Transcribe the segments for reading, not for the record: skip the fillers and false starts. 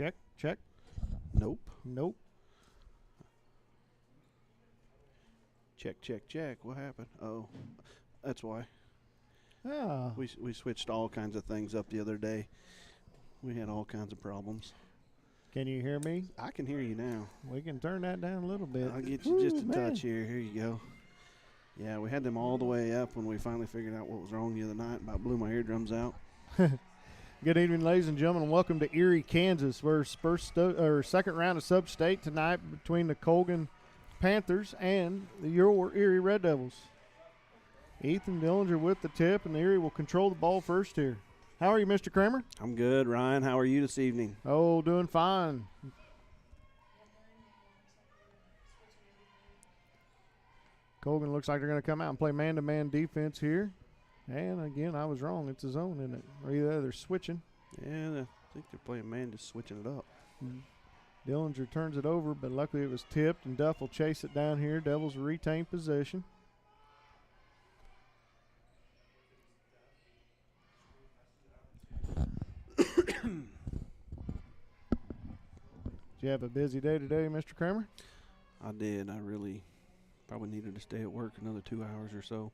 Check, check. Nope. Nope. Check, check, check. What happened? Oh, that's why. Ah. We switched all kinds of things up the other day. We had all kinds of problems. Can you hear me? I can hear you now. We can turn that down a little bit. I'll get you just a touch here. Here you go. Yeah, we had them all the way up when we finally figured out what was wrong the other night. About blew my eardrums out. Good evening, ladies and gentlemen. Welcome to Erie, Kansas. We're second round of sub-state tonight between the Colgan Panthers and your Erie Red Devils. Ethan Dillinger with the tip, and the Erie will control the ball first here. How are you, Mr. Kramer? I'm good, Ryan. How are you this evening? Oh, doing fine. Colgan looks like they're going to come out and play man-to-man defense here. And, again, I was wrong. It's a zone, isn't it? Or either they're switching. Yeah, I think they're playing man, just switching it up. Dillinger turns it over, but luckily it was tipped, and Duff will chase it down here. Devils retain possession. Did you have a busy day today, Mr. Kramer? I did. I really probably needed to stay at work another 2 hours or so.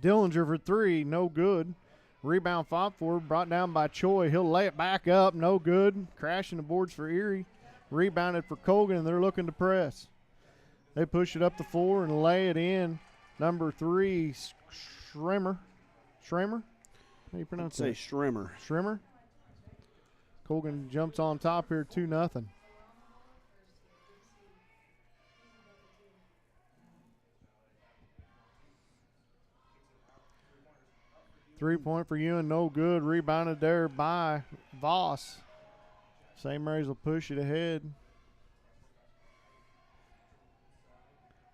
Dillinger for three, no good. Rebound fought for, brought down by Choi. He'll lay it back up, no good. Crashing the boards for Erie. Rebounded for Colgan, and they're looking to press. They push it up the floor and lay it in. Number 3, Schremer. Schremer? How do you pronounce that? Say Schremer. Schremer. Colgan jumps on top here, 2-0. Three-point for Ewan, no good. Rebounded there by Voss. St. Mary's will push it ahead.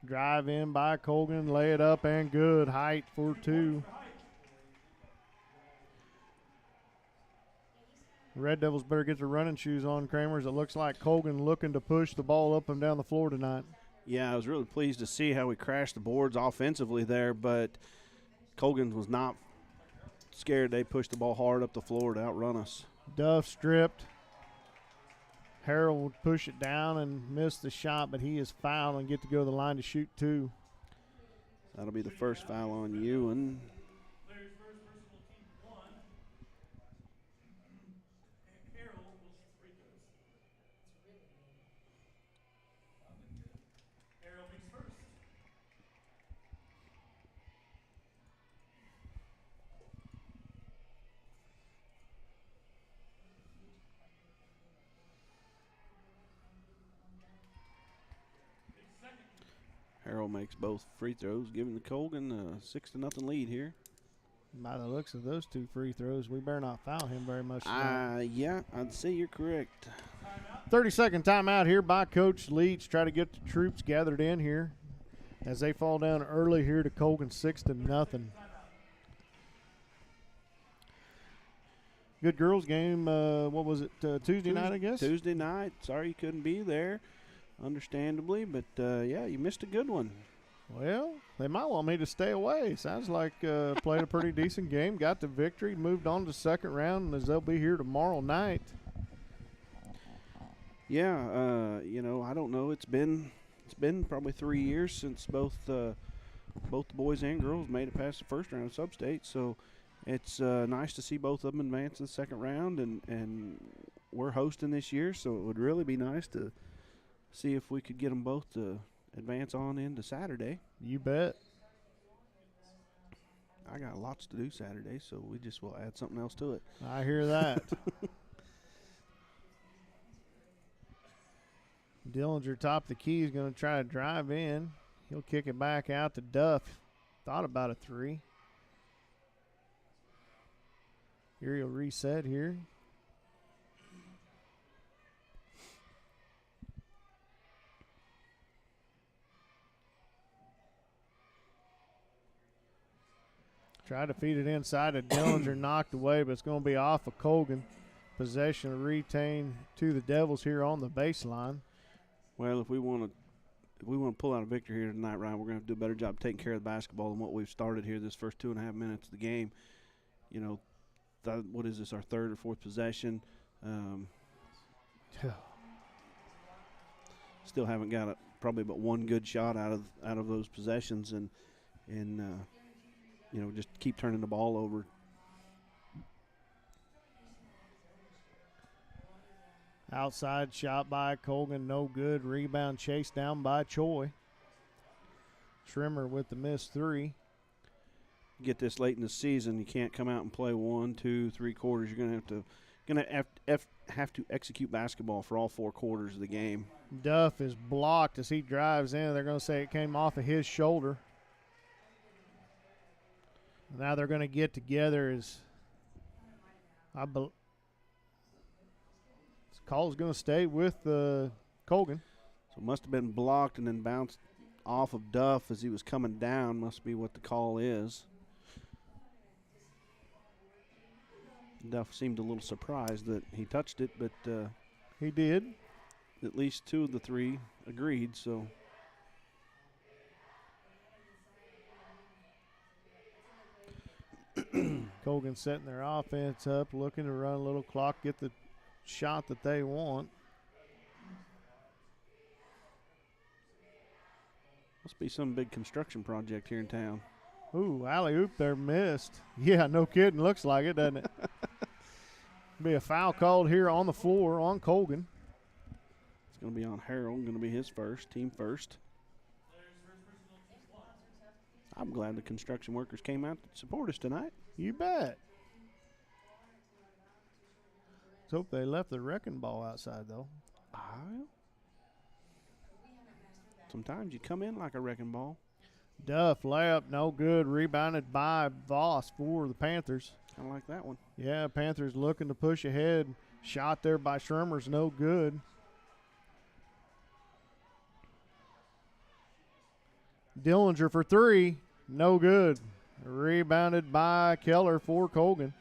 Drive in by Colgan, lay it up and good. Height for two. Red Devils better get their running shoes on, Kramers. It looks like Colgan looking to push the ball up and down the floor tonight. Yeah, I was really pleased to see how we crashed the boards offensively there, but Colgan was not scared. They pushed the ball hard up the floor to outrun us. Duff stripped. Harrell would push it down and miss the shot, but he is fouled and get to go to the line to shoot two. That'll be the first foul on Ewan. Harrell makes both free throws, giving the Colgan a 6-0 lead here. By the looks of those two free throws, we better not foul him very much tonight. Yeah, I'd say you're correct. 30-second timeout here by Coach Leach. Try to get the troops gathered in here as they fall down early here to Colgan 6-0. Good girls game. What was it? Tuesday night, I guess? Tuesday night. Sorry you couldn't be there, understandably. But, yeah, you missed a good one. Well, they might want me to stay away. Sounds like played a pretty decent game. Got the victory. Moved on to the second round, as they'll be here tomorrow night. Yeah, I don't know. It's been probably 3 years since both the boys and girls made it past the first round of sub-state. So it's nice to see both of them advance to the second round, and we're hosting this year, so it would really be nice to see if we could get them both to advance on into Saturday. You bet. I got lots to do Saturday, so we just will add something else to it. I hear that. Dillinger top the key. He's going to try to drive in. He'll kick it back out to Duff. Thought about a three. Erie will reset here. Try to feed it inside to Dillinger, knocked away, but it's going to be off of Colgan. Possession retained to the Devils here on the baseline. Well, if we want to pull out a victory here tonight, Ryan, we're going to have to do a better job taking care of the basketball than what we've started here this first 2.5 minutes of the game. What is this, our third or fourth possession? Still haven't got probably but one good shot out of those possessions, and just keep turning the ball over. Outside shot by Colgan, no good. Rebound chased down by Choi. Schrimmer with the missed three. Get this late in the season, you can't come out and play 1, 2, 3 quarters. You're gonna have to execute basketball for all 4 quarters of the game. Duff is blocked as he drives in. They're going to say it came off of his shoulder. Now they're going to get together as this call is going to stay with Colgan. So it must have been blocked and then bounced off of Duff as he was coming down. Must be what the call is. Duff seemed a little surprised that he touched it, but he did. At least 2 of the 3 agreed, so. Colgan setting their offense up, looking to run a little clock, get the shot that they want. Must be some big construction project here in town. Ooh, alley-oop there missed. Yeah, no kidding. Looks like it, doesn't it? Be a foul called here on the floor on Colgan. It's going to be on Harold. Going to be his first, team first. I'm glad the construction workers came out to support us tonight. You bet. Let's hope they left the wrecking ball outside, though. Sometimes you come in like a wrecking ball. Duff, layup, no good. Rebounded by Voss for the Panthers. I like that one. Yeah, Panthers looking to push ahead. Shot there by Schrimmer's no good. Dillinger for 3, no good. Rebounded by Keller for Colgan.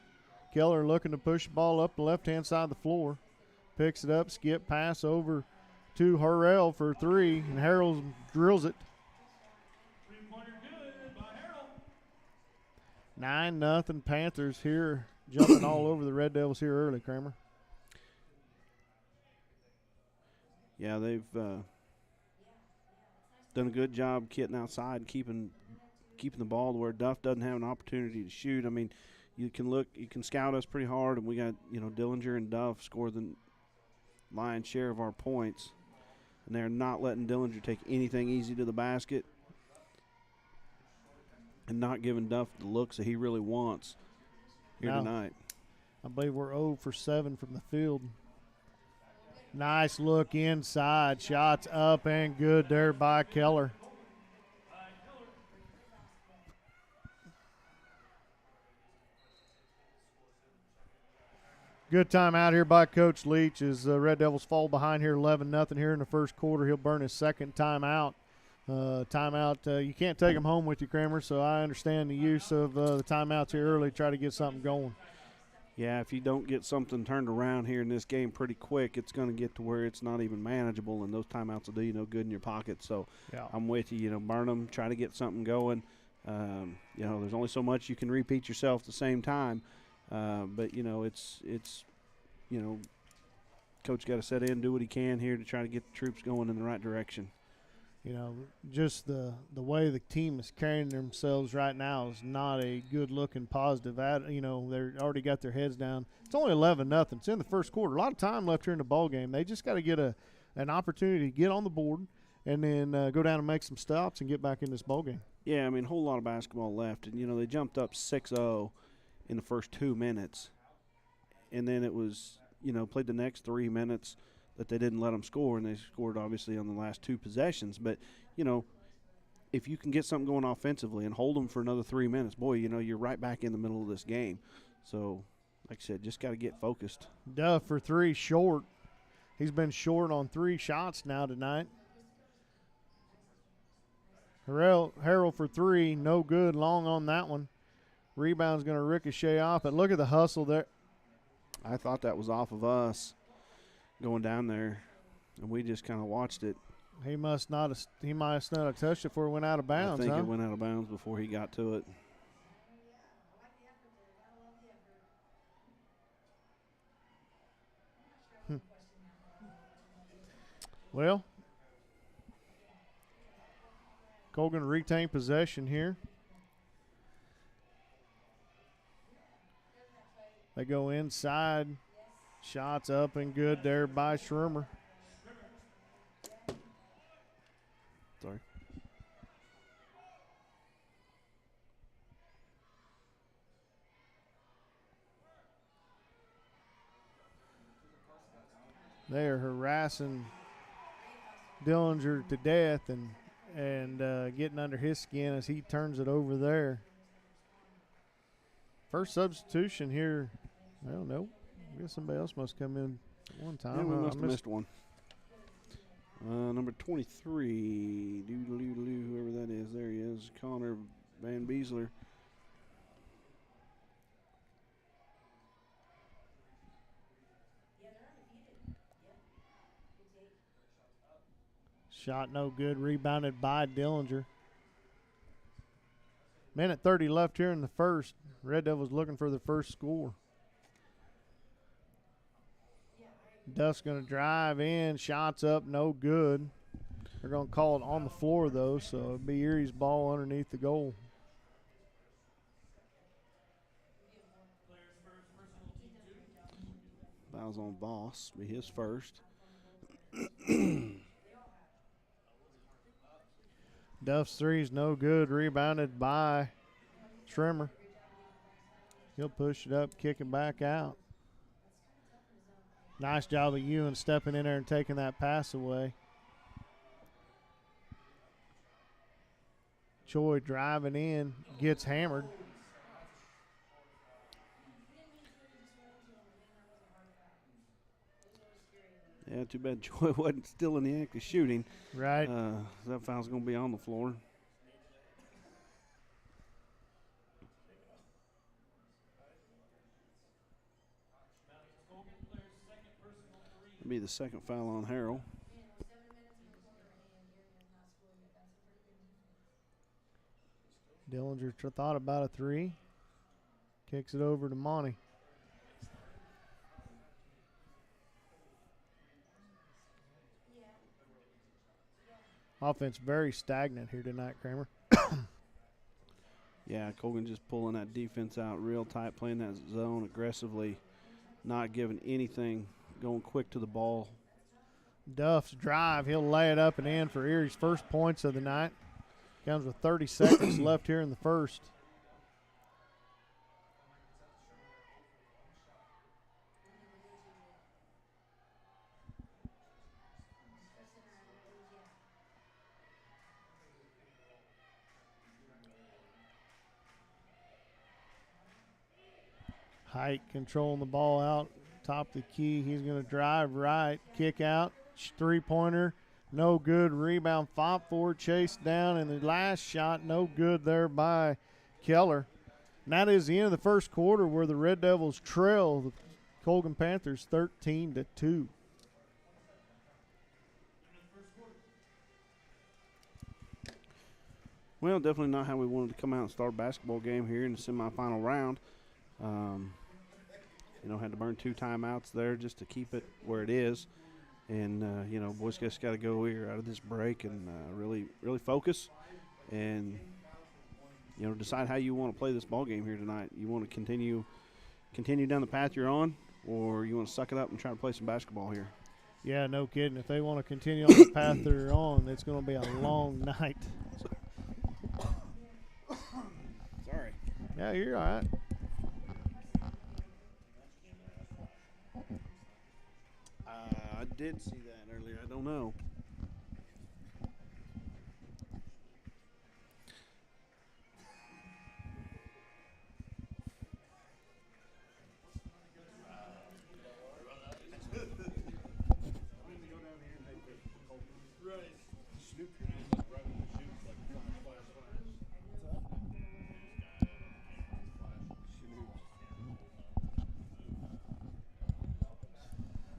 Keller looking to push the ball up the left-hand side of the floor. Picks it up, skip pass over to Harrell for 3, and Harold drills it. 9-0 Panthers here, jumping all over the Red Devils here early, Kramer. Yeah, they've done a good job getting outside, keeping the ball to where Duff doesn't have an opportunity to shoot. I mean, you can scout us pretty hard, and we got, Dillinger and Duff score the lion's share of our points, and they're not letting Dillinger take anything easy to the basket and not giving Duff the looks that he really wants here tonight. I believe we're 0 for 7 from the field. Nice look inside. Shots up and good there by Keller. Good time out here by Coach Leach as the Red Devils fall behind here 11-0 here in the first quarter. He'll burn his second timeout. You can't take them home with you, Kramer, so I understand the use of the timeouts here early, try to get something going. Yeah, if you don't get something turned around here in this game pretty quick, it's going to get to where it's not even manageable, and those timeouts will do you no good in your pocket. So yeah. I'm with you. Burn them, try to get something going. There's only so much you can repeat yourself at the same time. But Coach got to set in, do what he can here to try to get the troops going in the right direction. Just the way the team is carrying themselves right now is not a good-looking positive. They're already got their heads down. It's only 11-0. It's in the first quarter. A lot of time left here in the ball game. They just got to get an opportunity to get on the board and then go down and make some stops and get back in this ball game. Yeah, a whole lot of basketball left. And, they jumped up 6-0 in the first 2 minutes. And then it was, played the next 3 minutes that they didn't let them score, and they scored obviously on the last 2 possessions. But, if you can get something going offensively and hold them for another 3 minutes, boy, you're right back in the middle of this game. So, like I said, just got to get focused. Duff for 3 short. He's been short on 3 shots now tonight. Harold for 3, no good, long on that one. Rebound's going to ricochet off, but look at the hustle there. I thought that was off of us going down there, and we just kind of watched it. He might not have touched it before it went out of bounds. I think it went out of bounds before he got to it. Well, Colgan retain possession here. They go inside. Shots up and good there by Schirmer. Sorry. They are harassing Dillinger to death and getting under his skin as he turns it over there. First substitution here. Well, no. I guess somebody else must come in one time. Yeah, we must have missed one. Number 23, whoever that is. There he is, Connor Van Beesler. Shot no good. Rebounded by Dillinger. Minute 30 left here in the first. Red Devils looking for the first score. Duff's going to drive in. Shots up, no good. They're going to call it on the floor, though, so it'll be Erie's ball underneath the goal. Fouls on Voss, be his first. Duff's three's no good. Rebounded by Schirmer. He'll push it up, kick it back out. Nice job of Ewan stepping in there and taking that pass away. Choi driving in, gets hammered. Yeah, too bad Joy wasn't still in the act of shooting. Right. That foul's going to be on the floor. It'll be the second foul on Harrell. Dillinger thought about a three. Kicks it over to Monty. Offense very stagnant here tonight, Kramer. Yeah, Colgan just pulling that defense out real tight, playing that zone aggressively, not giving anything, going quick to the ball. Duff's drive, he'll lay it up and in for Erie's first points of the night. Comes with 30 seconds left here in the first. Height controlling the ball out, top of the key. He's going to drive right, kick out, three-pointer, no good. Rebound, fought for, chased down, and the last shot, no good there by Keller. And that is the end of the first quarter where the Red Devils trail the Colgan Panthers 13-2. Well, definitely not how we wanted to come out and start a basketball game here in the semifinal round. Had to burn 2 timeouts there just to keep it where it is. And, boys just got to go here out of this break and really, really focus and, decide how you want to play this ball game here tonight. You want to continue down the path you're on, or you want to suck it up and try to play some basketball here? Yeah, no kidding. If they want to continue on the path they're on, it's going to be a long night. Sorry. Yeah, you're all right. I did see that earlier. I don't know.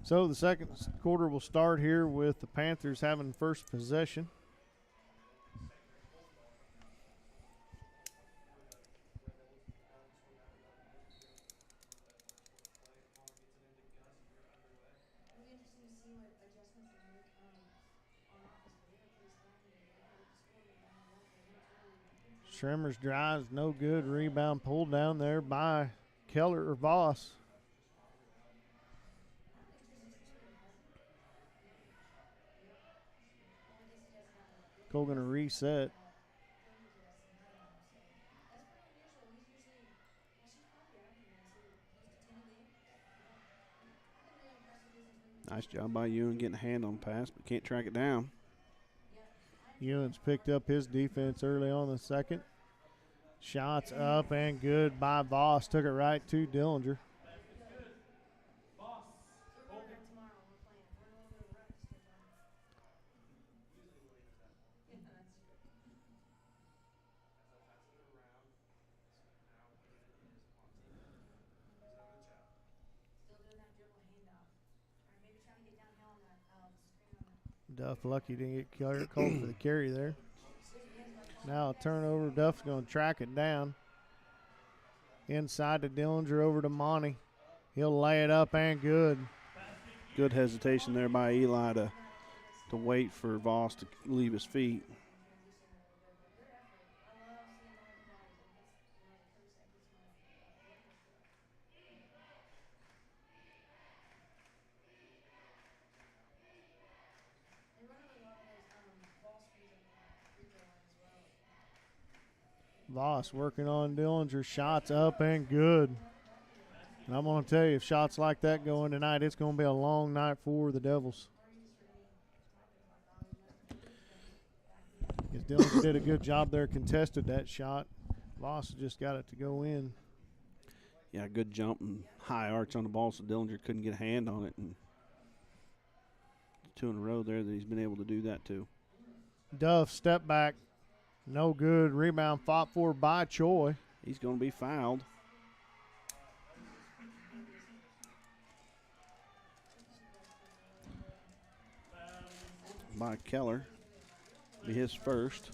So the second quarter will start here with the Panthers having first possession. Schremmers drives, no good. Rebound pulled down there by Keller or Voss. Colgan a reset. Nice job by Ewan getting a hand on the pass, but can't track it down. Ewan's picked up his defense early on the second. Shots up and good by Voss. Took it right to Dillinger. Duff lucky didn't get called for the carry there. Now a turnover. Duff's going to track it down. Inside to Dillinger, over to Monty. He'll lay it up and good. Good hesitation there by Eli to wait for Voss to leave his feet. Voss working on Dillinger. Shots up and good. And I'm going to tell you, if shots like that go in tonight, it's going to be a long night for the Devils. Because Dillinger did a good job there, contested that shot. Voss just got it to go in. Yeah, good jump and high arch on the ball, so Dillinger couldn't get a hand on it. And 2 in a row there that he's been able to do that too. Duff, step back. No good. Rebound fought for by Choi. He's going to be fouled. By Keller. Be his first.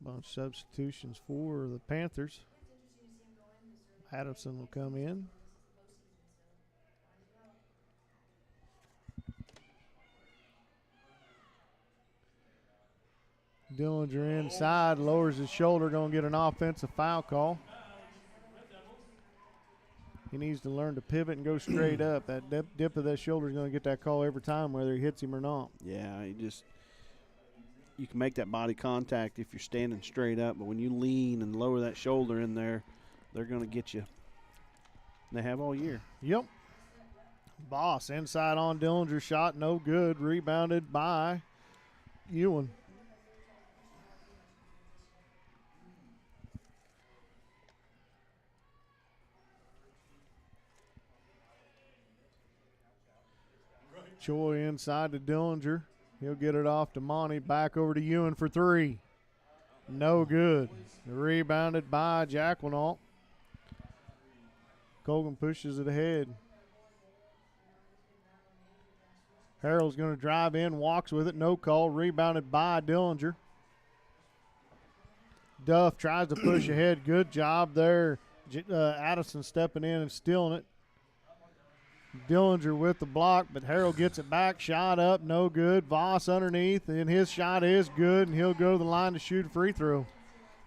Bunch of substitutions for the Panthers. Addison will come in. Dillinger inside, lowers his shoulder, going to get an offensive foul call. He needs to learn to pivot and go straight up. That dip of that shoulder is going to get that call every time, whether he hits him or not. Yeah, you can make that body contact if you're standing straight up, but when you lean and lower that shoulder in there, they're going to get you. They have all year. Yep. Voss inside on Dillinger, shot no good. Rebounded by Ewan. Choi inside to Dillinger. He'll get it off to Monty. Back over to Ewan for 3. No good. Rebounded by Jacqueline. Colgan pushes it ahead. Harold's going to drive in, walks with it, no call. Rebounded by Dillinger. Duff tries to push ahead. Good job there. Addison stepping in and stealing it. Dillinger with the block, but Harold gets it back. Shot up, no good. Voss underneath, and his shot is good, and he'll go to the line to shoot a free throw.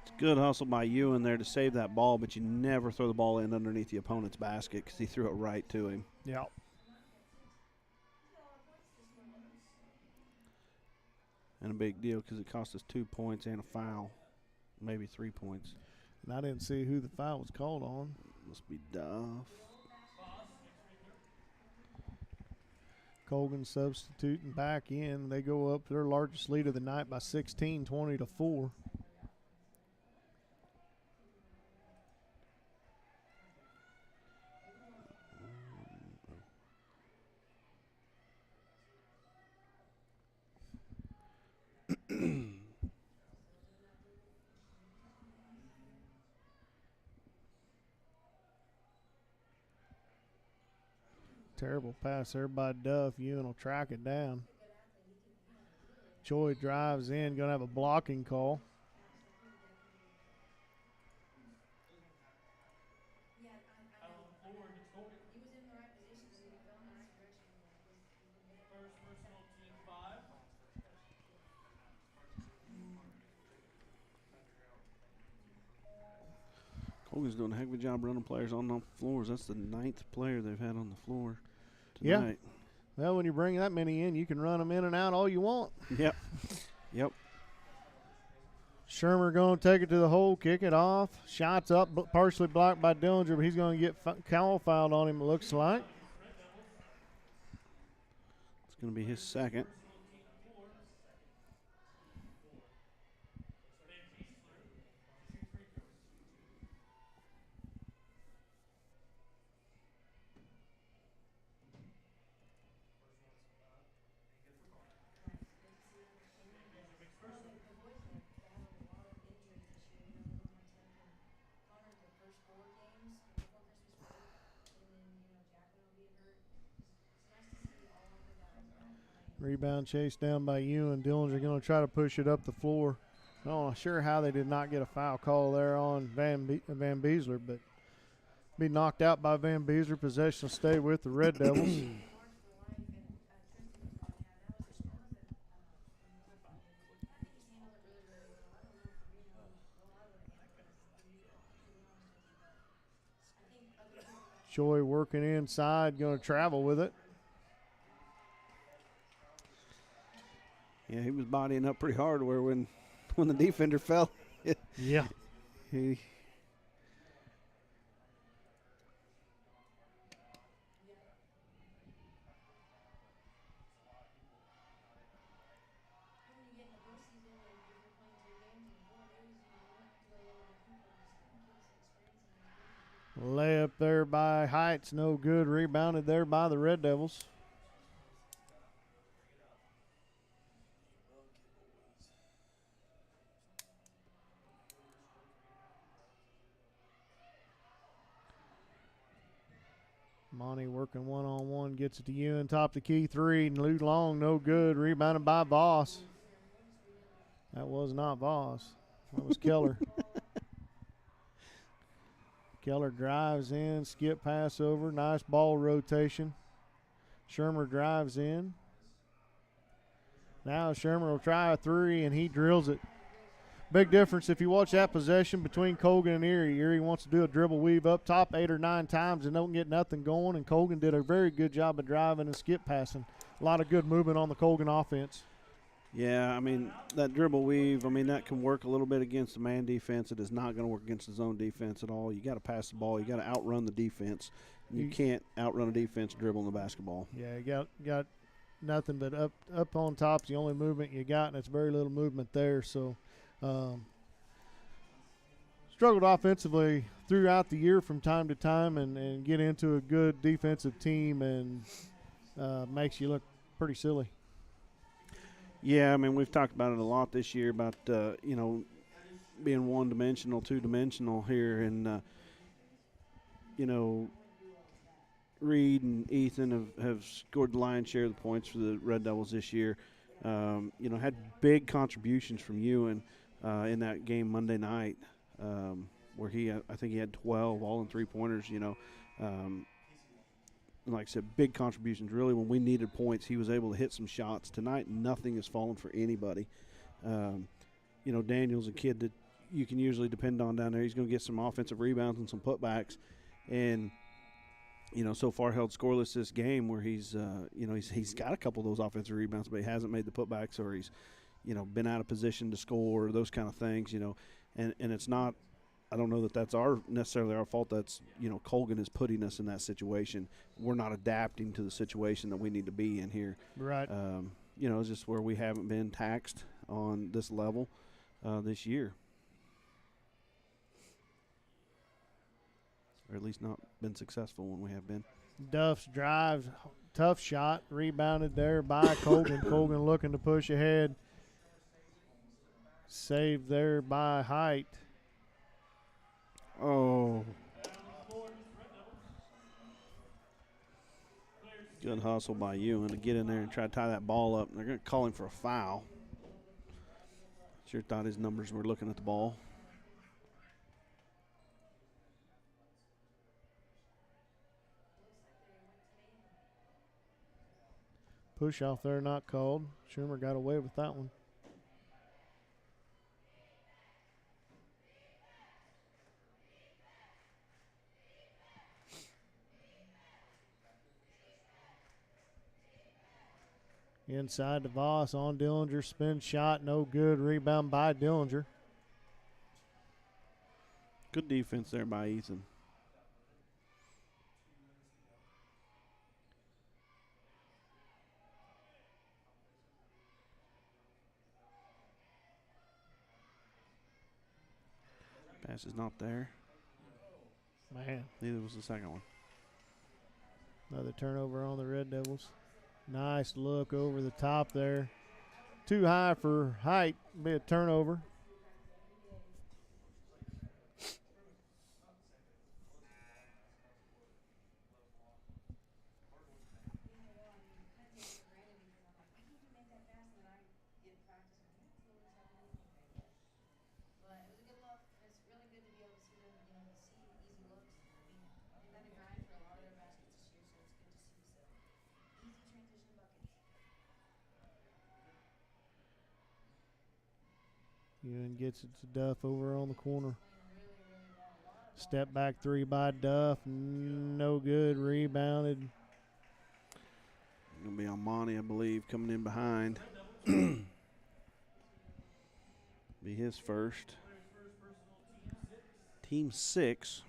It's good hustle by Ewan there to save that ball, but you never throw the ball in underneath the opponent's basket because he threw it right to him. Yeah. And a big deal because it cost us 2 points and a foul, maybe 3 points. And I didn't see who the foul was called on. Must be Duff. Colgan substituting back in. They go up their largest lead of the night by 16, 20-4. Terrible pass there by Duff. Ewan will track it down. Choi drives in, going to have a blocking call. Colgan's doing a heck of a job running players on the floors. That's the 9th player they've had on the floor Yeah. tonight. Well, when you bring that many in, you can run them in and out all you want. Yep. Yep. Shermer going to take it to the hole, kick it off. Shots up, partially blocked by Dillinger, but he's going to get fouled on him, it looks like. It's going to be his second. Rebound chased down by Ewan. Dillinger going to try to push it up the floor. Not sure how they did not get a foul call there on Van Beesler, but be knocked out by Van Beesler. Possession will stay with the Red Devils. Choi working inside, going to travel with it. Yeah, he was bodying up pretty hard where when the defender fell. Yeah. He Layup there by Heights, no good. Rebounded there by the Red Devils. Monty working one-on-one, gets it to Ewan, top the key three, and Lou Long, no good. Rebounded by Voss. That was not Voss. That was Keller. Keller drives in, skip pass over, nice ball rotation. Shermer drives in. Now Shermer will try a three, and he drills it. Big difference if you watch that possession between Colgan and Erie. Erie wants to do a dribble weave up top 8 or 9 times and don't get nothing going, and Colgan did a very good job of driving and skip passing. A lot of good movement on the Colgan offense. Yeah, I mean, that dribble weave, I mean, that can work a little bit against the man defense. It is not going to work against the zone defense at all. You got to pass the ball. You got to outrun the defense. You can't outrun a defense dribbling the basketball. Yeah, you got nothing but up on top's the only movement you got, and it's very little movement there. So struggled offensively throughout the year from time to time and get into a good defensive team and makes you look pretty silly. Yeah, I mean, we've talked about it a lot this year about, being one-dimensional, two-dimensional here. And, Reed and Ethan have scored the lion's share of the points for the Red Devils this year. Had big contributions from Ewan in that game Monday night where I think he had 12 all in three-pointers, like I said, big contributions. Really, when we needed points, he was able to hit some shots. Tonight, nothing has fallen for anybody. Daniel's a kid that you can usually depend on down there. He's going to get some offensive rebounds and some putbacks. And, so far held scoreless this game where he's got a couple of those offensive rebounds, but he hasn't made the putbacks or he's, been out of position to score, those kind of things, And it's not – I don't know that that's necessarily our fault. That's, Colgan is putting us in that situation. We're not adapting to the situation that we need to be in here. Right. It's just where we haven't been taxed on this level this year. Or at least not been successful when we have been. Duff's drives, tough shot, rebounded there by Colgan. Colgan looking to push ahead. Saved there by Height. Oh. Good hustle by Ewan to get in there and try to tie that ball up. They're going to call him for a foul. Sure thought his numbers were looking at the ball. Push off there, not called. Schumer got away with that one. Inside to Voss on Dillinger. Spin shot, no good. Rebound by Dillinger. Good defense there by Ethan. Pass is not there. Man. Neither was the second one. Another turnover on the Red Devils. Nice look over the top there. Too high for height. Be a turnover. Ewan gets it to Duff over on the corner. Step back three by Duff. No good. Rebounded. Going to be on Monty, I believe, coming in behind. Be his first. Team 6.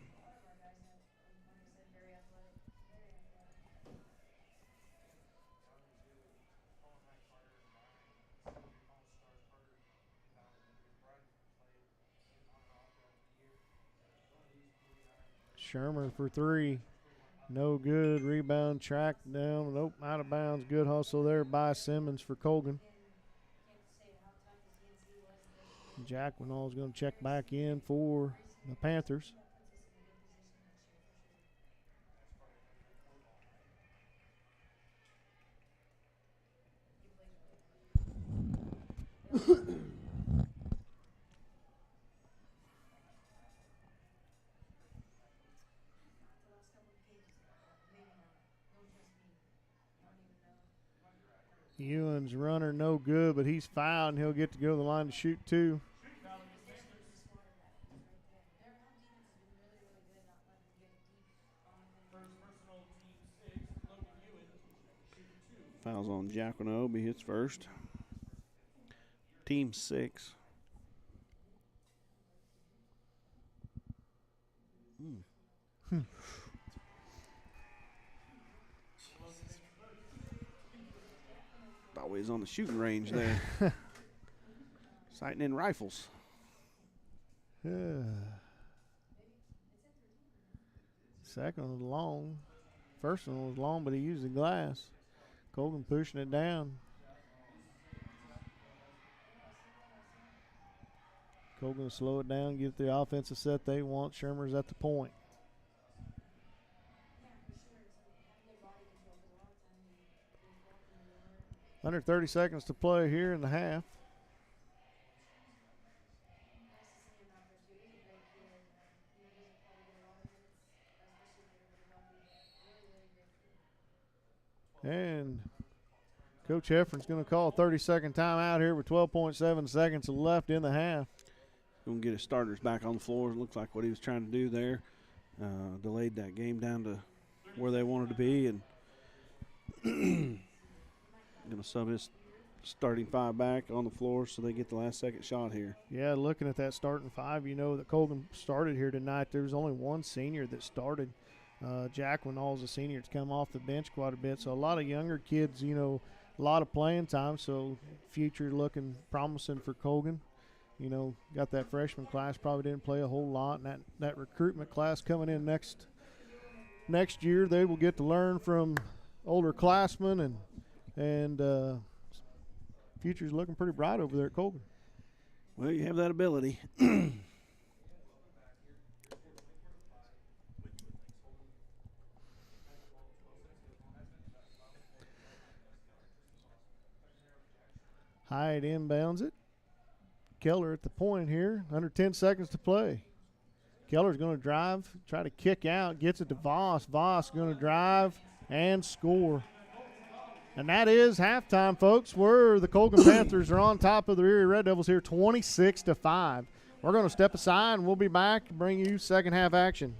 Shermer for three. No good. Rebound tracked down. Nope, out of bounds. Good hustle there by Simmons for Colgan. Jack Winall's going to check back in for the Panthers. Ewan's runner no good, but he's fouled, and he'll get to go to the line to shoot two. Fouls on Jacquino, be his first. Team 6. Thought we was on the shooting range there. Sighting in rifles. Second one was long. First one was long, but he used the glass. Colgan pushing it down. Colgan will slow it down, get the offensive set they want. Shermer's at the point. Under 30 seconds to play here in the half. And Coach Heffern's going to call a 30-second timeout here with 12.7 seconds left in the half. Going to get his starters back on the floor. It looks like what he was trying to do there. Delayed that game down to where they wanted to be, and going to sub his starting five back on the floor so they get the last second shot here. Yeah, looking at that starting five, you know that Colgan started here tonight. There was only one senior that started. Jack Winall's a senior to come off the bench quite a bit. So a lot of younger kids, you know, a lot of playing time. So future looking promising for Colgan. You know, got that freshman class, probably didn't play a whole lot. And that recruitment class coming in next year, they will get to learn from older classmen, and future's looking pretty bright over there at Colgan. Well, you have that ability. Hyatt inbounds it. Keller at the point here. Under 10 seconds to play. Keller's going to drive, try to kick out, gets it to Voss. Voss going to drive and score. And that is halftime, folks, where the Colgan Panthers are on top of the Erie Red Devils here 26-5. We're going to step aside, and we'll be back to bring you second half action.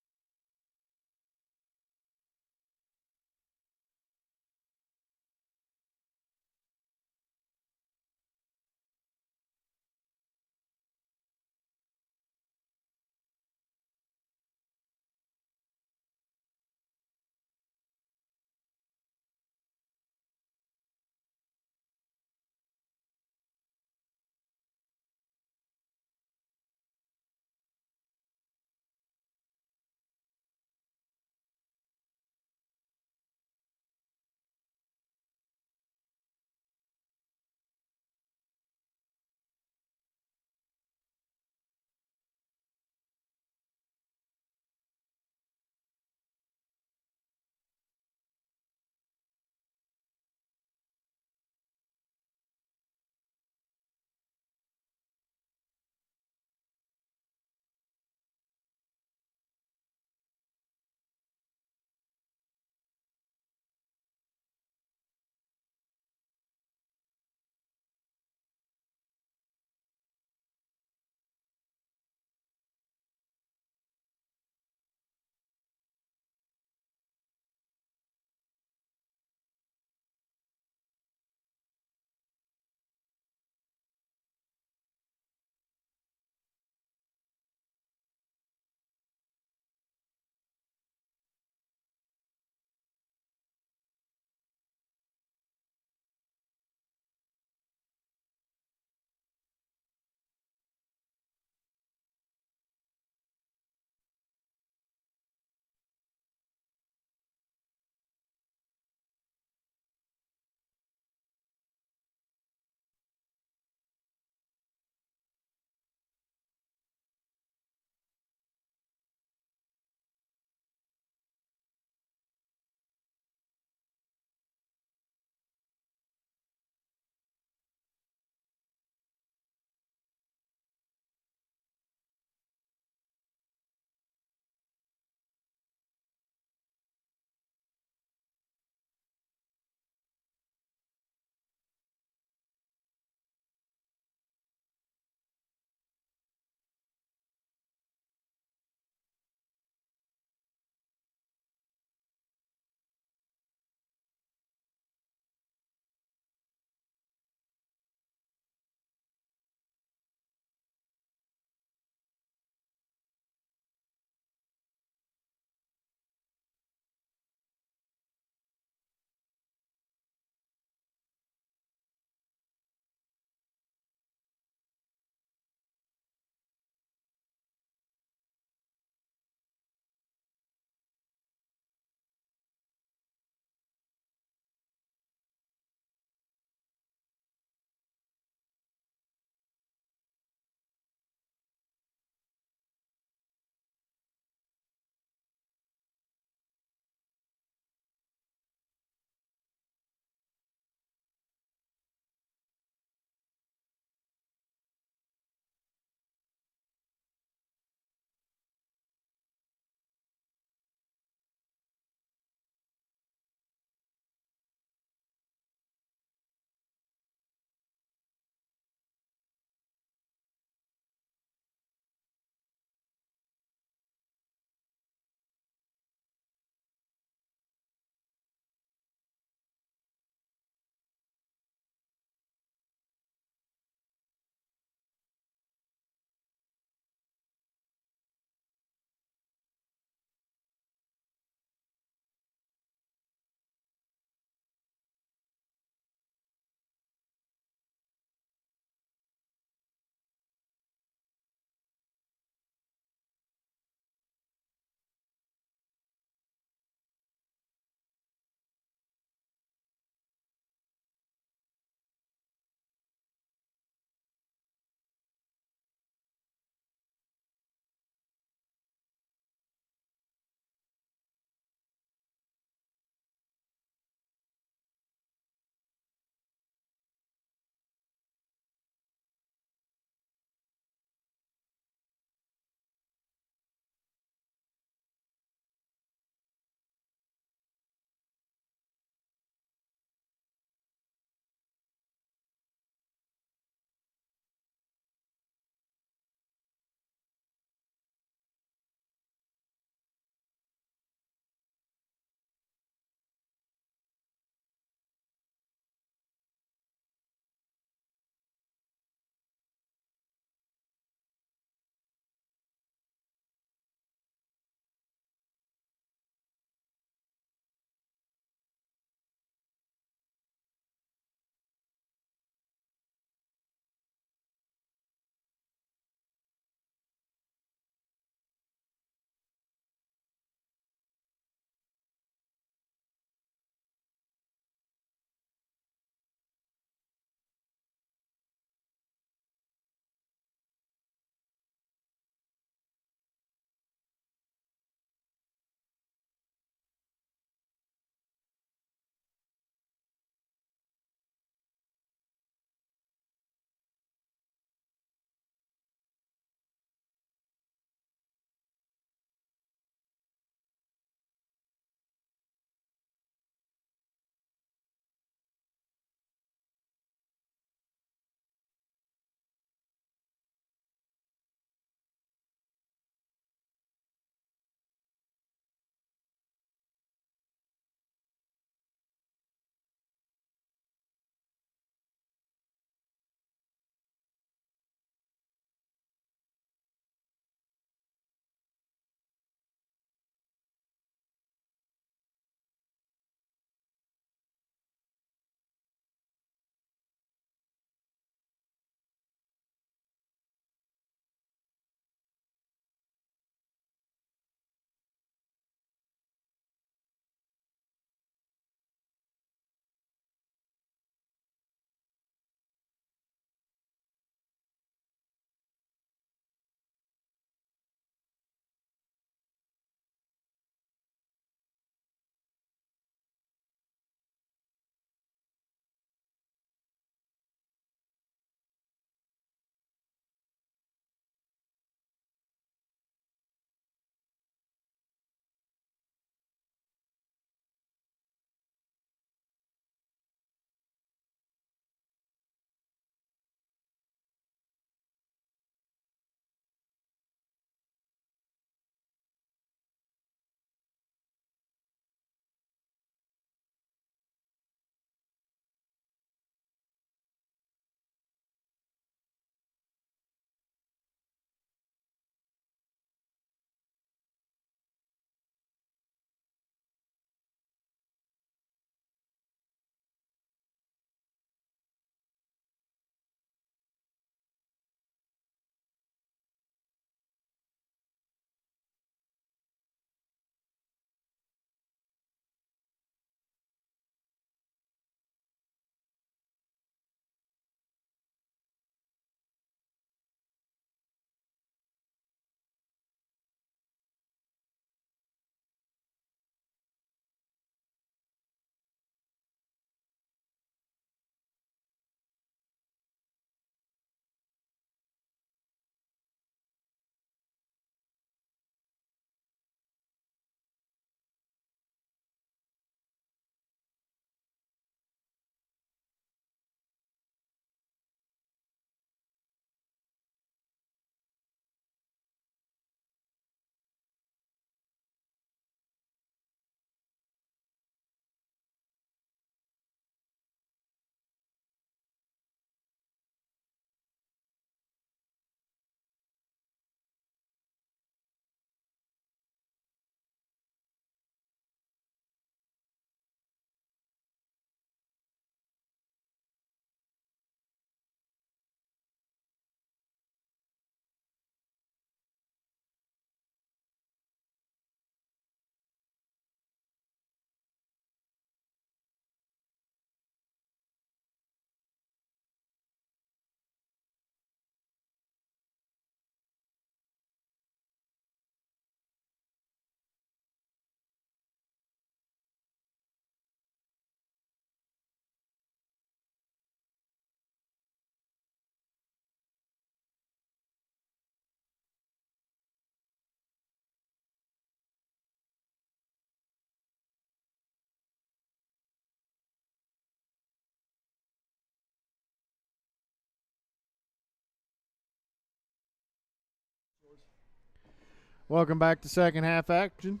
Welcome back to second half action.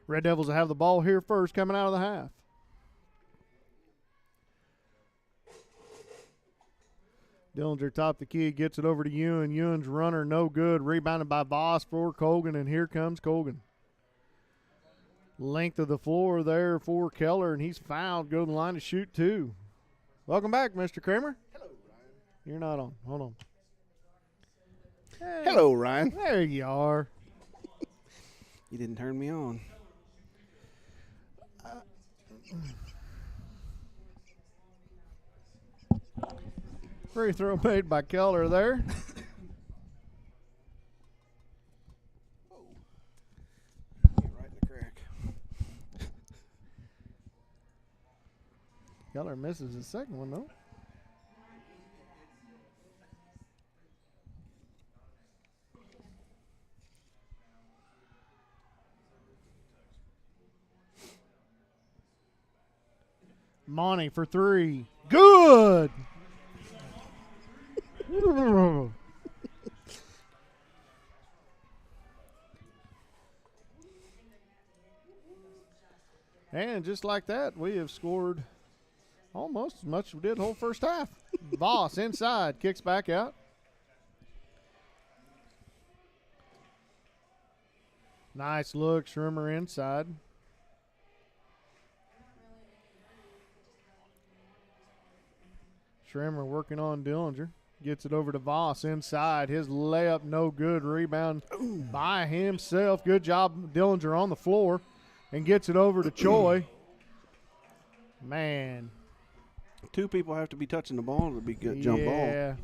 Red Devils will have the ball here first coming out of the half. Dillinger top the key, gets it over to Ewan. Ewan's runner no good. Rebounded by Voss for Colgan, and here comes Colgan. Length of the floor there for Keller, and he's fouled. Go to the line to shoot two. Welcome back, Mr. Kramer. Hello, Ryan. You're not on. Hold on. Hey, Hello, Ryan. there you are. You didn't turn me on. Free throw made by Keller there. Right in the crack. Keller misses his second one, though. Monty for three. Good! And just like that, we have scored almost as much as we did the whole first half. Voss inside, kicks back out. Nice look, Schrimmer inside. Schrimmer working on Dillinger. Gets it over to Voss inside. His layup no good. Rebound by himself. Good job, Dillinger on the floor. And gets it over to Choi. Man. Two people have to be touching the ball to be good jump ball. Yeah.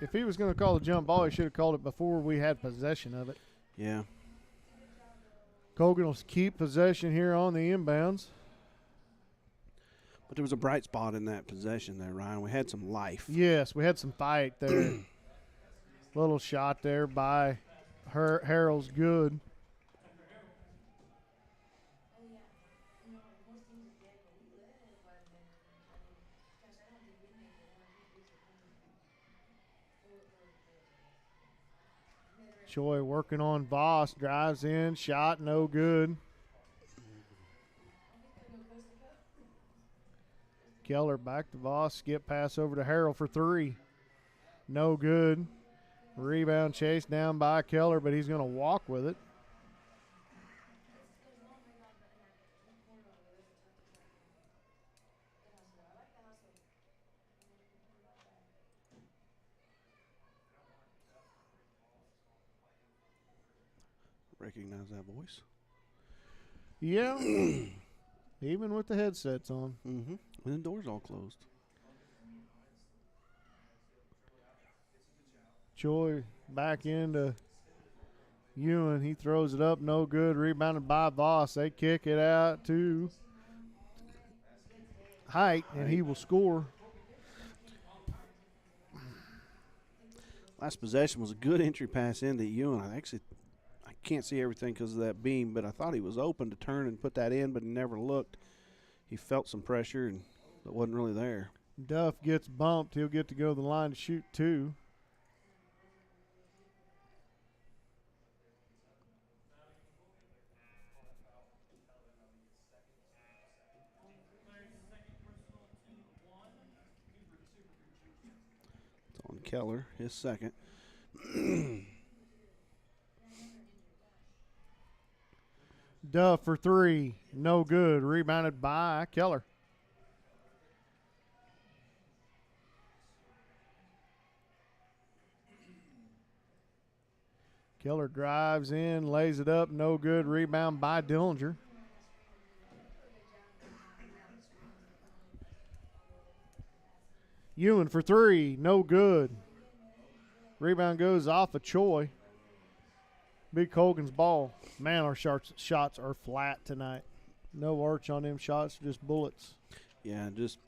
If he was going to call the jump ball, he should have called it before we had possession of it. Yeah. Colgan will keep possession here on the inbounds. But there was a bright spot in that possession there, Ryan. We had some life. Yes, we had some fight there. Little shot there by Harrell's good. Choi working on Voss, drives in, shot no good. Keller back to Voss, skip pass over to Harrell for three. No good. Rebound chased down by Keller, but he's going to walk with it. Recognize that voice? Yeah. Even with the headsets on. Mm-hmm. And the door's all closed. Choi back into Ewan. He throws it up. No good. Rebounded by Voss. They kick it out to Height, and he will score. Last possession was a good entry pass into Ewan. I can't see everything because of that beam, but I thought he was open to turn and put that in, but he never looked. He felt some pressure, and it wasn't really there. Duff gets bumped. He'll get to go to the line to shoot two. It's on Keller, his second. Duff for three. No good. Rebounded by Keller. Keller drives in, lays it up. No good. Rebound by Dillinger. Ewan for three. No good. Rebound goes off of Choi. Big Colgan's ball. Man, our shots are flat tonight. No arch on them shots, just bullets. Yeah, just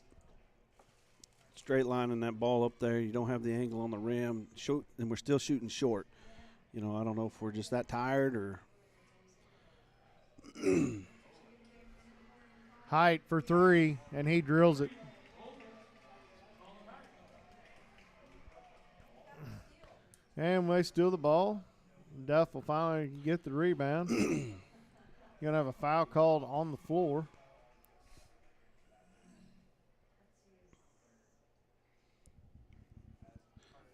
straight lining that ball up there. You don't have the angle on the rim. Shoot, and we're still shooting short. You know, I don't know if we're just that tired or. Height for three, and he drills it. And they steal the ball. Duff will finally get the rebound. You're going to have a foul called on the floor.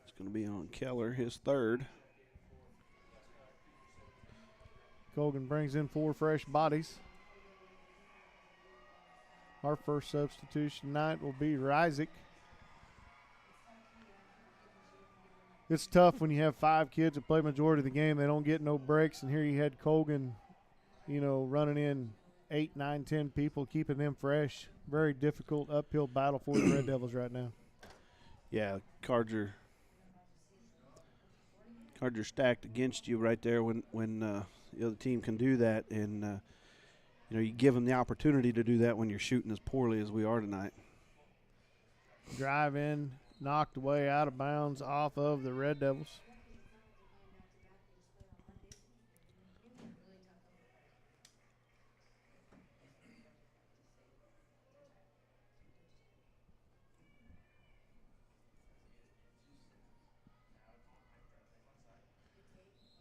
It's going to be on Keller, his third. Colgan brings in 4 fresh bodies. Our first substitution tonight will be Reisig. It's tough when you have 5 kids that play majority of the game. They don't get no breaks, and here you had Colgan, running in 8, 9, 10 people, keeping them fresh. Very difficult uphill battle for the Red Devils right now. Yeah, cards are stacked against you right there when the other team can do that, and you give them the opportunity to do that when you're shooting as poorly as we are tonight. Drive in, knocked away out of bounds off of the Red Devils.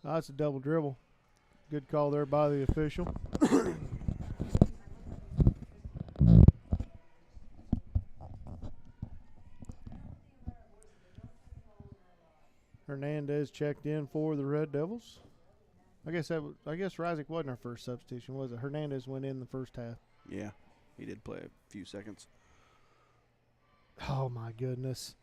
Oh, that's a double dribble. Good call there by the official. Hernandez checked in for the Red Devils. I guess Reisig wasn't our first substitution, was it? Hernandez went in the first half. Yeah, he did play a few seconds. Oh my goodness.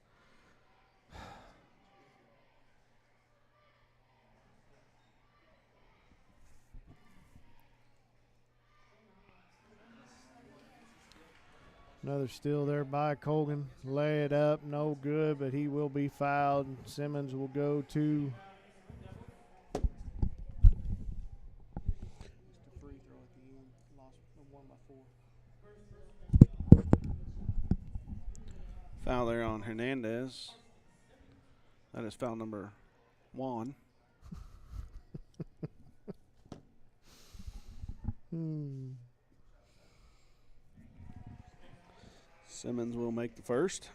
Another steal there by Colgan. Lay it up, no good, but he will be fouled. Simmons will go to free throw at the end. Lost 1 by 4. Foul there on Hernandez. That is foul number 1. Simmons will make the first.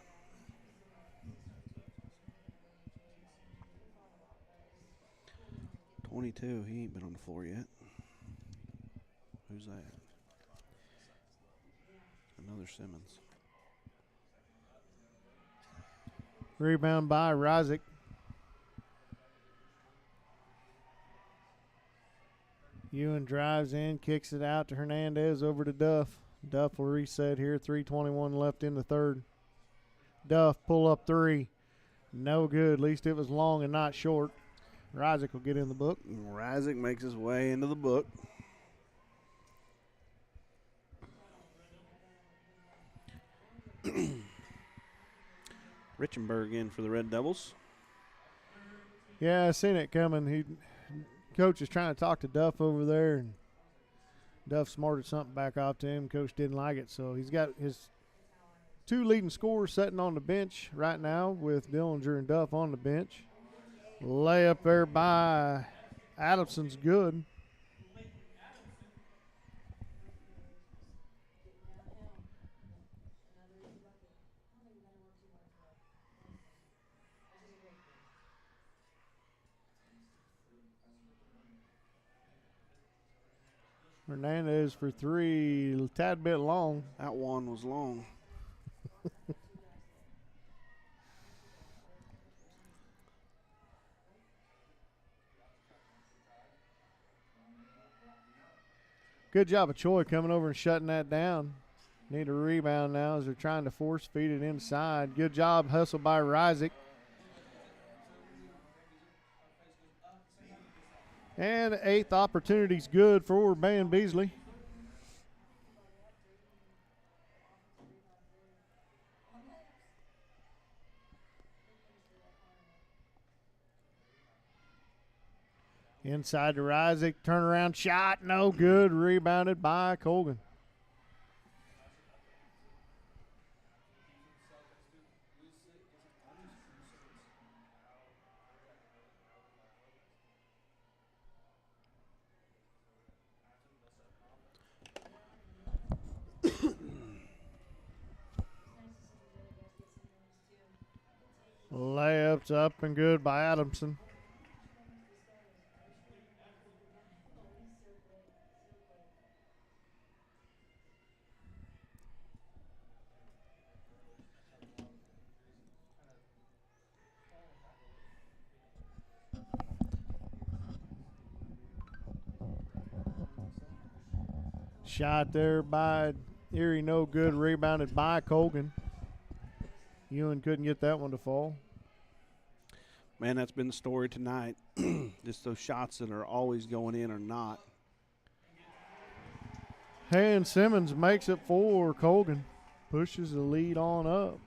.22, he ain't been on the floor yet. Who's that? Another Simmons. Rebound by Reisig. Ewan drives in, kicks it out to Hernandez over to Duff. Duff will reset here. 3:21 left in the third. Duff pull up 3. No good. At least it was long and not short. Reisig will get in the book. Reisig makes his way into the book. Richenberg in for the Red Devils. Yeah, I seen it coming. Coach is trying to talk to Duff over there, and Duff smarted something back off to him. Coach didn't like it, so he's got his 2 leading scorers sitting on the bench right now with Dillinger and Duff on the bench. Layup there by Adamson's good. Hernandez for 3, a tad bit long. That one was long. Good job of Choi coming over and shutting that down. Need a rebound now as they're trying to force feed it inside. Good job, hustle by Reisig. And 8th opportunity's good for Van Beasley. Inside to Reisig, turnaround shot, no good. Rebounded by Colgan. Layups up and good by Adamson. Shot there by Erie, no good. Rebounded by Colgan. Ewan couldn't get that one to fall. Man, that's been the story tonight. Just those shots that are always going in or not. Hey, and Simmons makes it for Colgan. Pushes the lead on up.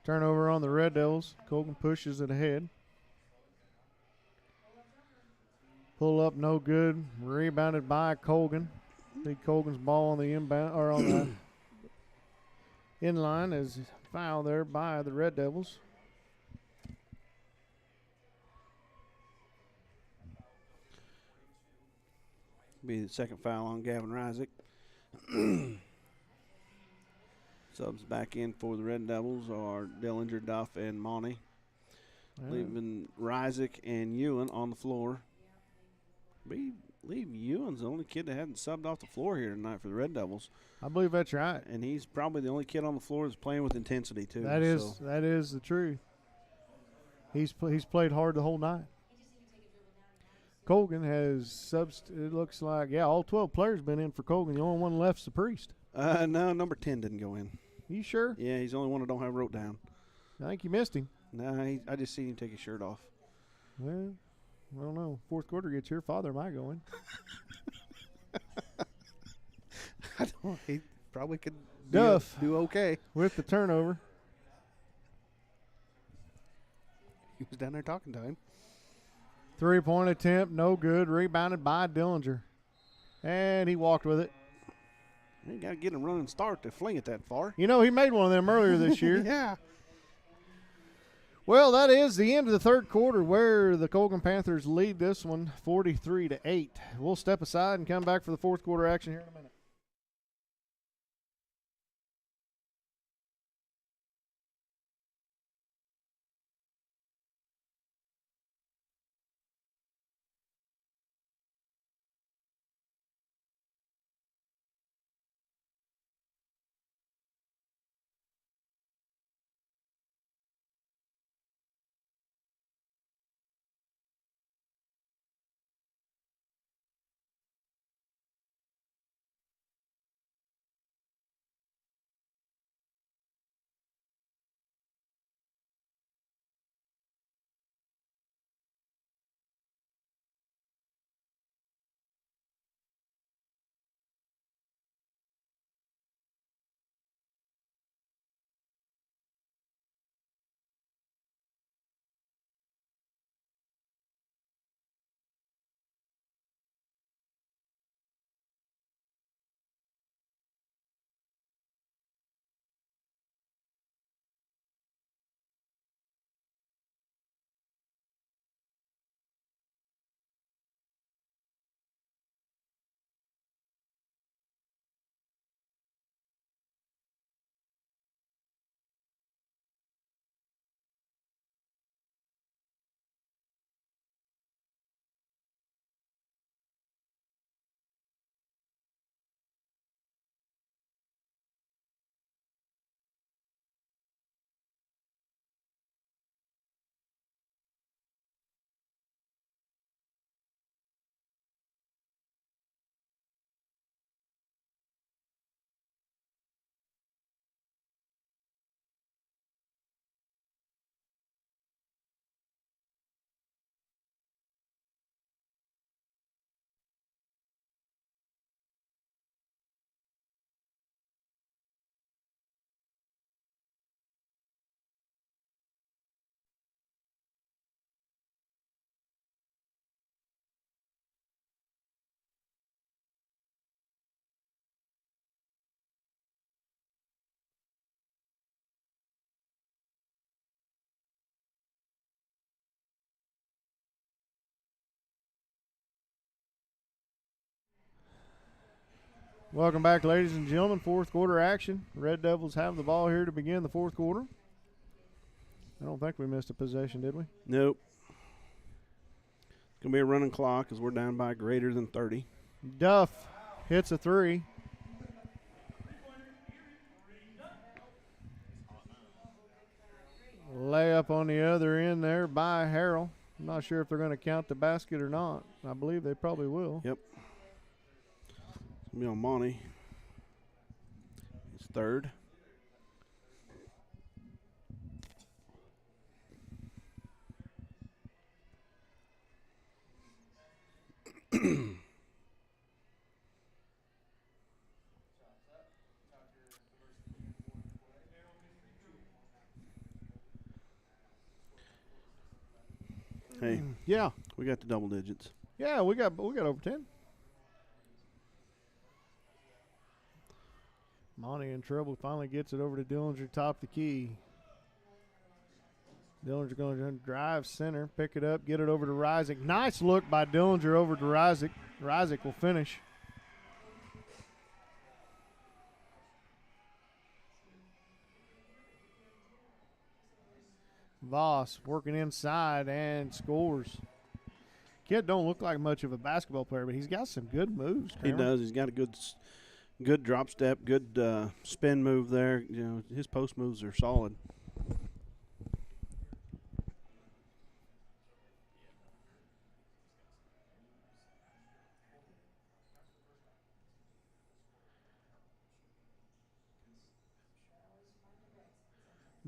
Turnover on the Red Devils. Colgan pushes it ahead. Pull up, no good. Rebounded by Colgan. I think Colgan's ball on the inbound or on the inline is foul there by the Red Devils. Be the second foul on Gavin Reisick. Subs back in for the Red Devils are Dillinger, Duff, and Monty. Yeah. Leaving Reisick and Ewan on the floor. Leave Ewan's the only kid that hadn't subbed off the floor here tonight for the Red Devils. I believe that's right. And he's probably the only kid on the floor that's playing with intensity, too. That is the truth. He's played hard the whole night. Colgan has it looks like, all 12 players been in for Colgan. The only one left's the Priest. No, number 10 didn't go in. You sure? Yeah, he's the only one that don't have wrote down. I think you missed him. No, I just seen him take his shirt off. Well, I don't know. Fourth quarter gets here. Father, am I going? I don't. He probably could Duff do okay. with the turnover. He was down there talking to him. 3-point attempt, no good. Rebounded by Dillinger. And he walked with it. You got to get a running start to fling it that far. You know, he made one of them earlier this year. Yeah. Well, that is the end of the third quarter where the Colgan Panthers lead this one 43-8. We'll step aside and come back for the fourth quarter action here in a minute. Welcome back, ladies and gentlemen. Fourth quarter action. Red Devils have the ball here to begin the fourth quarter. I don't think we missed a possession, did we? Nope. It's going to be a running clock as we're down by greater than 30. Duff hits a three. Layup on the other end there by Harrell. I'm not sure if they're going to count the basket or not. I believe they probably will. Yep. It's going to be on Monty. It's third. Hey, Yeah. we got the double digits. Yeah, we got over 10. Monty in trouble. Finally gets it over to Dillinger, top the key. Dillinger's going to drive center, pick it up, get it over to Reisig. Nice look by Dillinger over to Reisig. Reisig will finish. Voss working inside and scores. Kid don't look like much of a basketball player, but he's got some good moves. He Kramer. does. He's got a good drop step, good spin move there. You know, his post moves are solid.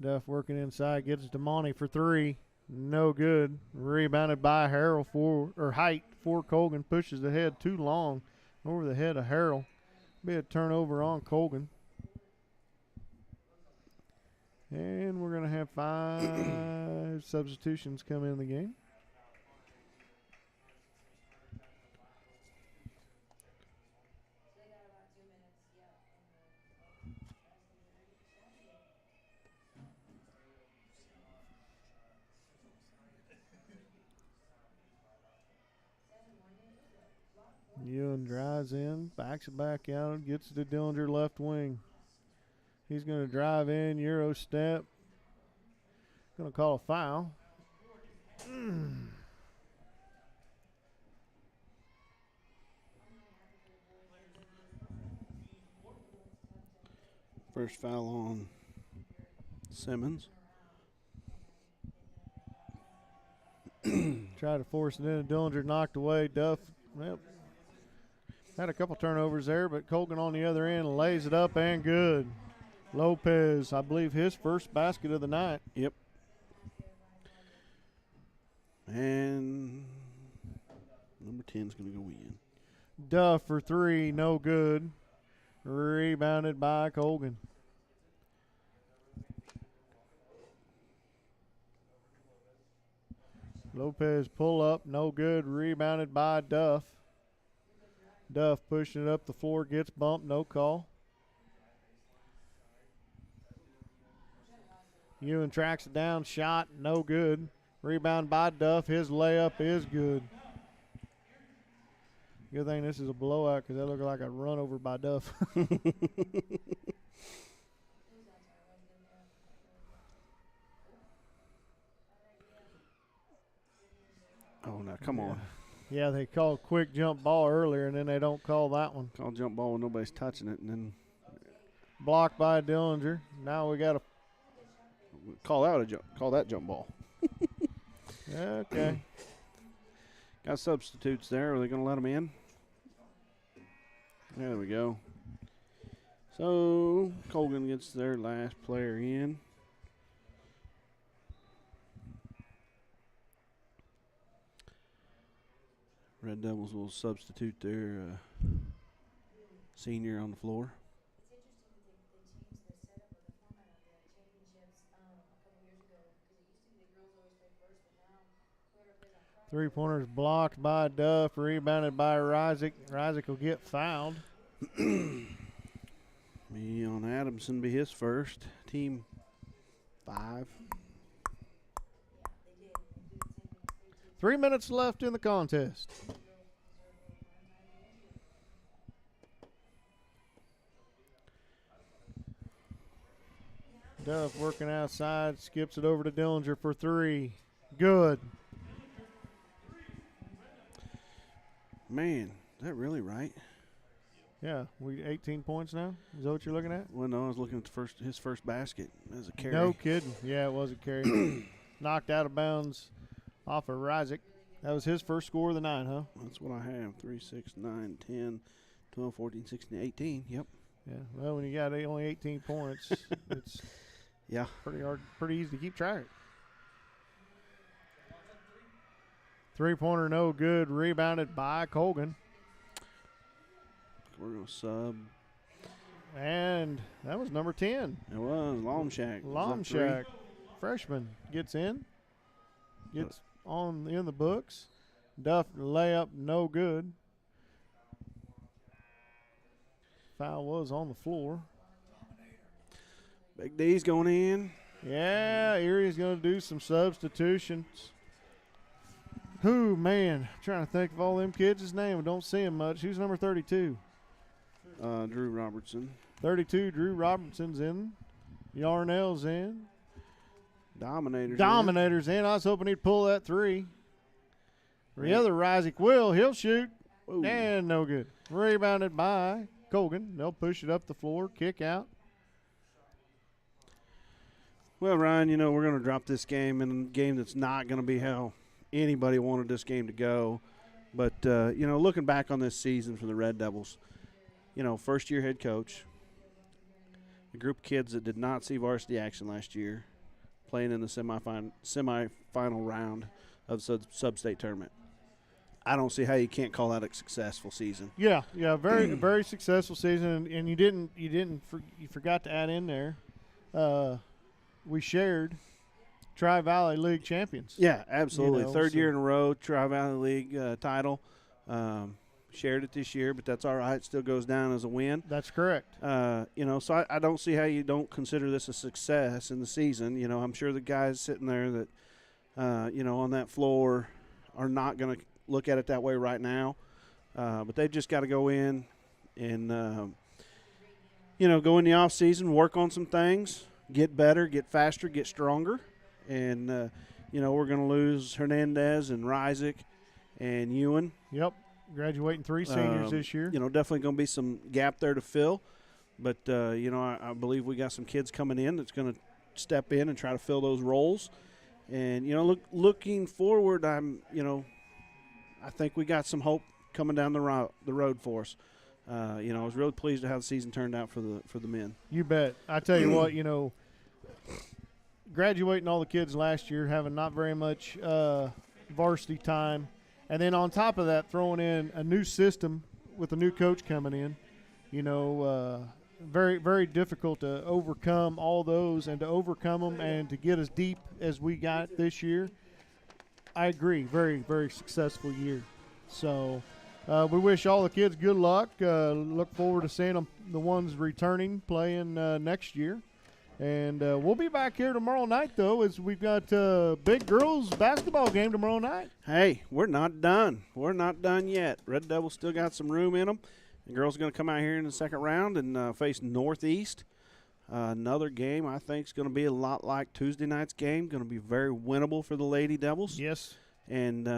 Duff working inside, gets it to Monty for three. No good. Rebounded by Harrell Height for Colgan. Pushes ahead too long over the head of Harrell. Be a turnover on Colgan. And we're going to have 5 substitutions come in the game. Ewan drives in, backs it back out, gets it to Dillinger left wing. He's going to drive in, Euro step. Going to call a foul. First foul on Simmons. Tried to force it in. Dillinger knocked away. Duff, well, had a couple turnovers there, but Colgan on the other end lays it up and good. Lopez, I believe his first basket of the night. Yep. And number 10 is going to go in. Duff for three, no good. Rebounded by Colgan. Lopez pull up, no good. Rebounded by Duff. Duff pushing it up the floor, gets bumped, no call. Ewan tracks it down, shot, no good. Rebound by Duff, his layup is good. Good thing this is a blowout because that looked like a run over by Duff. Oh, now, come on. Yeah, they called quick jump ball earlier, and then they don't call that one. Call jump ball when nobody's touching it, and then Blocked by Dillinger. Now we got to call that jump ball. okay. Got substitutes there. Are they going to let them in? There we go. So Colgan gets their last player in. Red Devils will substitute their senior on the floor. Three-pointers blocked by Duff, rebounded by Reisig. Reisig will get fouled. Be on Adamson, be his first. Team 5. 3 minutes left in the contest. Duff working outside, skips it over to Dillinger for three. Good. Man, is that really right? Yeah, we 18 points now. Is that what you're looking at? Well, no, I was looking at his first basket as a carry. No kidding. Yeah, it was a carry. Knocked out of bounds off of Isaac. That was his first score of the night, huh? That's what I have. 3, 6, 9, 10, 12, 14, 16, 18. Yep. Yeah. Well, when you got only 18 points, it's pretty easy to keep track. Three-pointer, no good. Rebounded by Colgan. We're going to sub. And that was number 10. It was Lomshak. Lomshak, freshman, gets in. Gets in the books. Duff layup, no good. Foul was on the floor. Big D's going in. Yeah, Erie's going to do some substitutions. Who, man, trying to think of all them kids' name. I don't see him much. Who's number 32? Drew Robertson. 32, Drew Robertson's in. Yarnell's in. Dominator's in. I was hoping he'd pull that three. The other Isaac will. He'll shoot. Ooh. And no good. Rebounded by Colgan. They'll push it up the floor. Kick out. Well, Ryan, we're going to drop this game in a game that's not going to be how anybody wanted this game to go. But, looking back on this season for the Red Devils, first-year head coach, a group of kids that did not see varsity action last year, playing in the semifinal round of sub-state tournament. I don't see how you can't call that a successful season. Yeah, very very successful season, and you forgot to add in there. We shared Tri-Valley League champions. Yeah, absolutely. Third year in a row, Tri-Valley League title. Shared it this year, but that's all right. It still goes down as a win. That's correct. So I don't see how you don't consider this a success in the season. I'm sure the guys sitting there that, on that floor are not going to look at it that way right now. But they've just got to go in and, go in the off season, work on some things, get better, get faster, get stronger. And, we're going to lose Hernandez and Ryzik and Ewan. Yep. Graduating 3 seniors this year. Definitely going to be some gap there to fill. But, I believe we got some kids coming in that's going to step in and try to fill those roles. And, looking forward, I think we got some hope coming down the road for us. I was really pleased with how the season turned out for the men. You bet. I tell you what, graduating all the kids last year, having not very much varsity time, and then on top of that, throwing in a new system with a new coach coming in, very, very difficult to overcome all those and to overcome them and to get as deep as we got this year. I agree. Very, very successful year. So we wish all the kids good luck. Look forward to seeing them, the ones returning, playing next year. And we'll be back here tomorrow night, though, as we've got big girls basketball game tomorrow night. Hey, we're not done. We're not done yet. Red Devils still got some room in them. The girls are going to come out here in the second round and face Northeast. Another game I think is going to be a lot like Tuesday night's game. Going to be very winnable for the Lady Devils. Yes. And,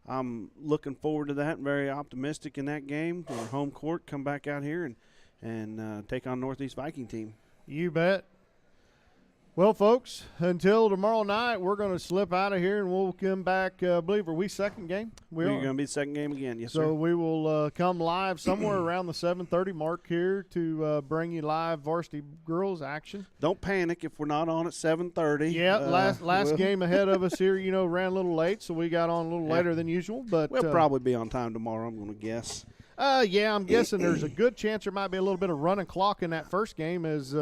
I'm looking forward to that and very optimistic in that game. Our home court, come back out here and take on Northeast Viking team. You bet. Well, folks, until tomorrow night, we're going to slip out of here and we'll come back. I believe, are we second game? We're going to be second game again, yes, sir. So we will come live somewhere around the 7:30 mark here to bring you live varsity girls action. Don't panic if we're not on at 7:30. Yeah, last game ahead of us here, ran a little late, so we got on a little later than usual. But we'll probably be on time tomorrow, I'm going to guess. Yeah, I'm guessing there's a good chance there might be a little bit of running clock in that first game as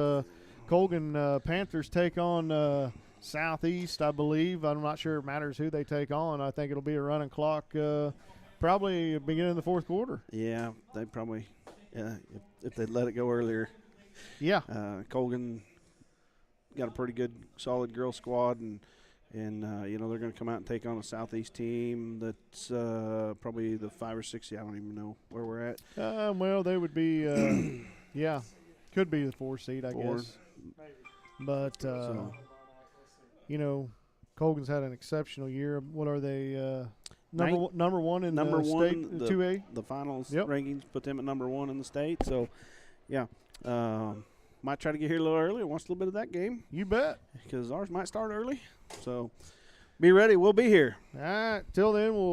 Colgan Panthers take on Southeast, I believe. I'm not sure it matters who they take on. I think it'll be a running clock probably beginning of the fourth quarter. Yeah, they probably, if they'd let it go earlier. Yeah. Colgan got a pretty good, solid girl squad, and they're going to come out and take on a Southeast team that's probably the 5 or 6. I don't even know where we're at. Well, they would be, yeah, could be the 4 seed, I guess. But, Colgan's had an exceptional year. What are they? Number one in number the one, state, 2A. The finals Yep. rankings put them at number 1 in the state. So, yeah, might try to get here a little early and watch a little bit of that game You bet. because ours might start early. So, be ready. We'll be here. All right. Till then, we'll